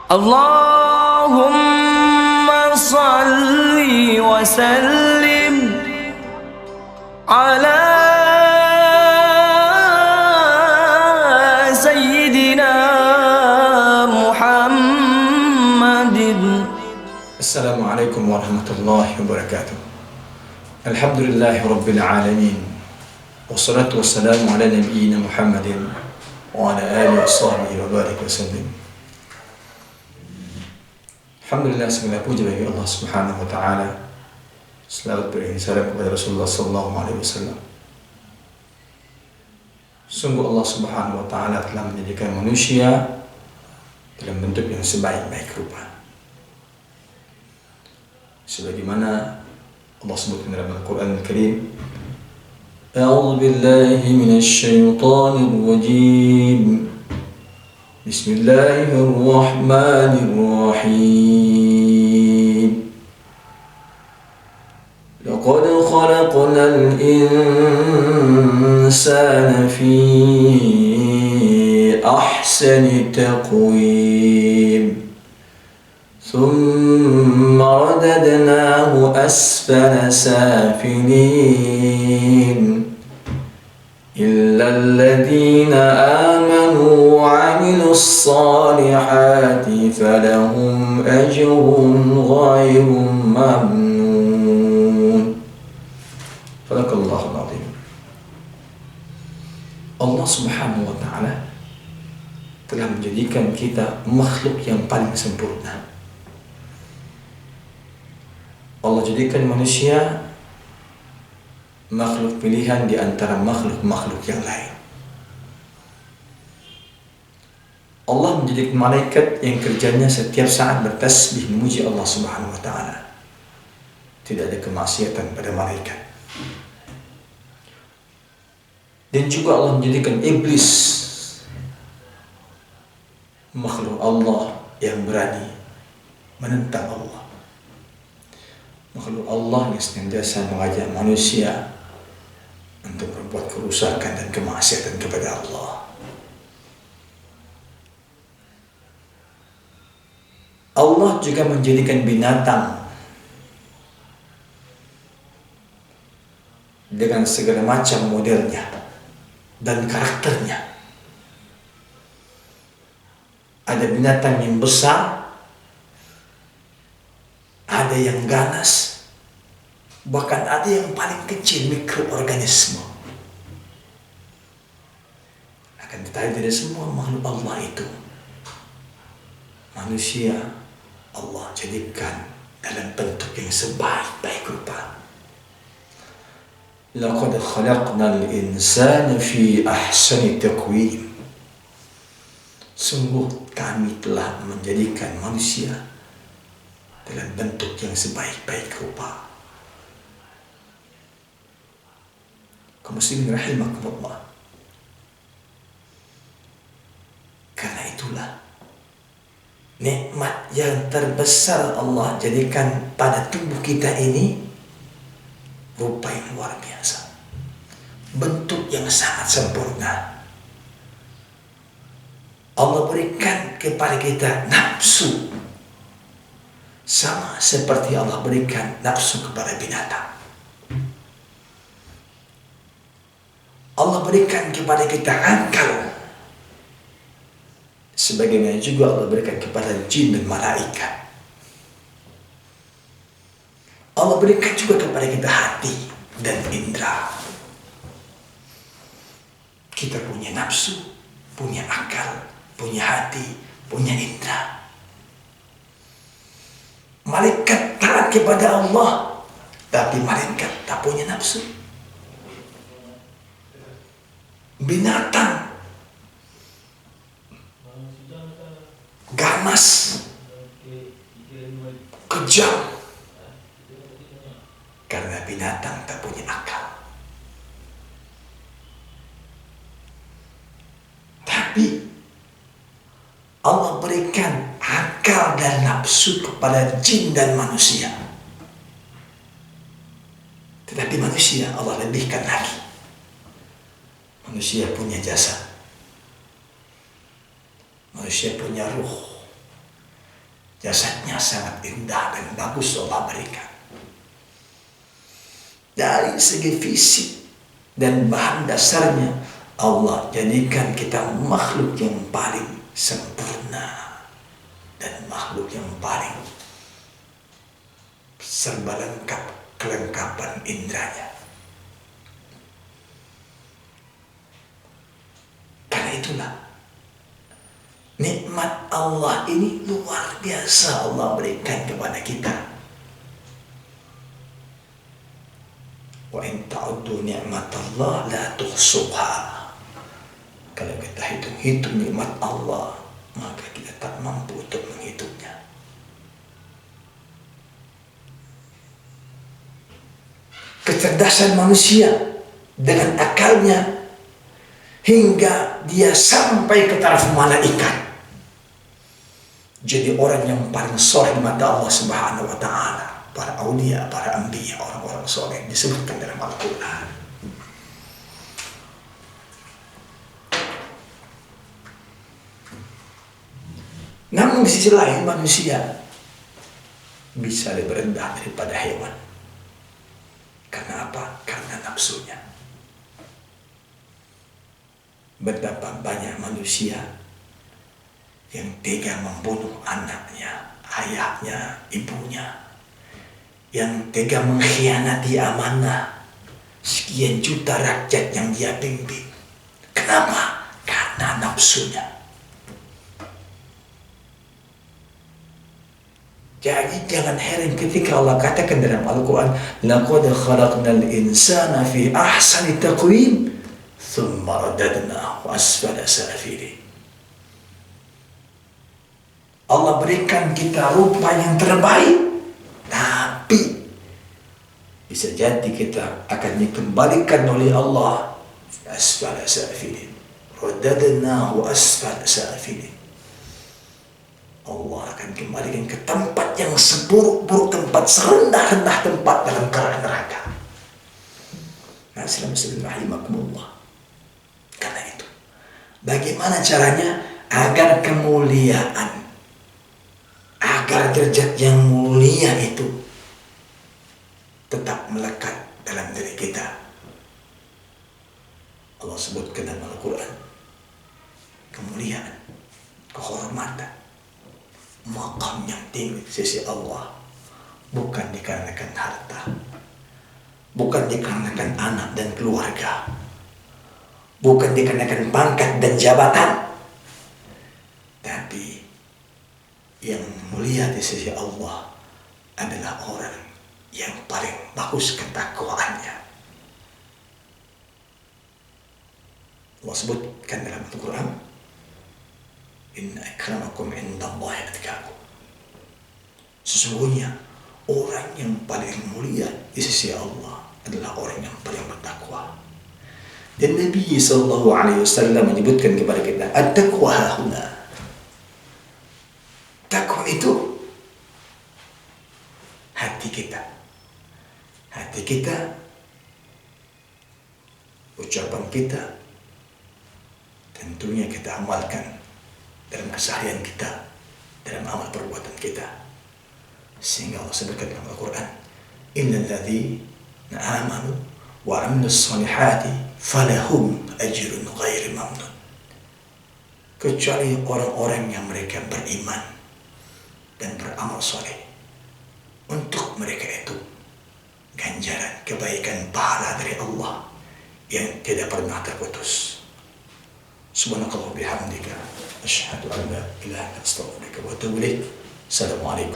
Allahumma salli wa sallim ala sayyidina Muhammadin. Assalamualaikum warahmatullahi wabarakatuh. Alhamdulillahi rabbil alamin. Wassalatu wassalamu ala nabiyyina Muhammadin wa ala alihi wa sahbihi wa barik wa sallim. Alhamdulillah, segala puji bagi Allah Subhanahu wa taala. Selawat beriring salam kepada Rasulullah sallallahu alaihi wasallam. Sungguh Allah Subhanahu wa taala telah menjadikan manusia dalam bentuk yang sebaik-baik rupa. Sebagaimana Allah sebutkan dalam Al-Quran Al-Karim, A'udzu billahi minasy syaithanir rajim. Bismillahirrahmanirrahim. Laqad khalaqnal insana fi ahsani taqwim. ثم رددناه أسفل سافلين إلا الذين آمنوا وعملوا الصالحات فلهم أجر غير ممنون. صدق الله العظيم. Allah Subhanahu wa taala telah menjadikan kita makhluk yang paling sempurna. Allah jadikan manusia makhluk pilihan di antara makhluk-makhluk yang lain. Allah menjadikan malaikat yang kerjanya setiap saat bertasbih memuji Allah Subhanahu wa taala. Tidak ada kemaksiatan pada malaikat. Dan juga Allah menjadikan iblis makhluk Allah yang berani menentang Allah. Makhluk Allah yang senantiasa mengajak manusia untuk berbuat kerusakan dan kemaksiatan kepada Allah. Allah juga menjadikan binatang dengan segala macam modelnya dan karakternya. Ada binatang yang besar, ada yang ganas, bahkan ada yang paling kecil, mikroorganisme. Akan tetapi tidak semua makhluk Allah itu manusia Allah jadikan dalam bentuk yang sebaik-baik rupa. Laqad khalaqnal insana fi ahsani taqwim. Sungguh kami telah menjadikan manusia dalam bentuk yang sebaik-baik rupa. Kaum muslimin rahimakumullah. Karena itulah nikmat yang terbesar Allah jadikan pada tubuh kita ini rupa yang luar biasa. Bentuk yang sangat sempurna. Allah berikan kepada kita nafsu, sama seperti Allah berikan nafsu kepada binatang. Allah berikan kepada kita akal, sebagaimana juga Allah berikan kepada jin dan malaikat. Allah berikan juga kepada kita hati dan indera. Kita punya nafsu, punya akal, punya hati, punya indera. Malaikat taat kepada Allah, tapi malaikat tak punya nafsu. Binatang ganas, kejam, karena binatang tak punya akal. Tapi Allah berikan akal dan nafsu kepada jin dan manusia. Tetapi manusia Allah lebihkan lagi. Manusia punya jasad, manusia punya ruh, Jasadnya sangat indah dan bagus Allah berikan. Dari segi fisik dan bahan dasarnya, Allah jadikan kita makhluk yang paling sempurna dan makhluk yang paling serba lengkap, kelengkapan indranya. Karena itulah nikmat Allah ini luar biasa Allah berikan kepada kita. Wa in ta'uddu ni'matallah la tuhsuha. Kalau kita hitung-hitung nikmat Allah, maka kita tak mampu untuk menghitungnya. Kecerdasan manusia dengan akalnya hingga dia sampai ke taraf malaikat. Jadi orang yang paling soleh di mata Allah Subhanahu wa ta'ala. Para aulia, para anbiya, orang-orang soleh disebutkan dalam Al-Quran. Namun di sisi lain manusia bisa lebih rendah daripada hewan. Karena apa? Karena nafsunya. Betapa banyak manusia yang tega membunuh anaknya, ayahnya, ibunya, yang tega mengkhianati amanah sekian juta rakyat yang dia pimpin. Kenapa? Karena nafsunya. Jadi jangan heran ketika Allah katakan dalam Al-Quran, laqad khalaqnal insana fi ahsani taqwim thumma radadnahu asfala safilin. Allah berikan kita rupa yang terbaik, tapi bisa jadi kita akan dikembalikan oleh Allah asfala safilin. Radadnahu asfala safilin. Allah akan kembalikan ke tempat yang seburuk-buruk tempat, serendah-rendah tempat dalam kerak neraka. Nah, muslim rahimakumullah. Karena itu, bagaimana caranya agar kemuliaan, agar derajat yang mulia itu tetap melekat dalam diri kita? Allah sebutkan dalam Al-Quran, kemuliaan, kehormatan, maqam yang tinggi di sisi Allah bukan dikarenakan harta, bukan dikarenakan anak dan keluarga, bukan dikarenakan pangkat dan jabatan, tapi yang mulia di sisi Allah adalah orang yang paling bagus ketakwaannya. Allah sebutkan dalam Al-Quran, inna akramakum indallahi atqakum. Sesungguhnya orang yang paling mulia di sisi Allah adalah orang yang paling bertakwa. Dan Nabi SAW menyebutkan kepada kita, at-taqwa hahuna. Takwa itu hati kita. Hati kita, ucapan kita, tentunya kita amalkan dalam keseharian kita, dalam amal perbuatan kita. Sehingga Allah sebutkan dalam Al-Quran, innal ladzina amanu wa amilus solihati falahum ajrun ghairi mamnun. Kecuali orang-orang yang mereka beriman dan beramal soleh, untuk mereka itu ganjaran kebaikan pahala dari Allah yang tidak pernah terputus. Subhanakallah bihamdika asyhadu an la ilaha illa anta astaghfiruka wa atubu ilaik. Assalamualaikum.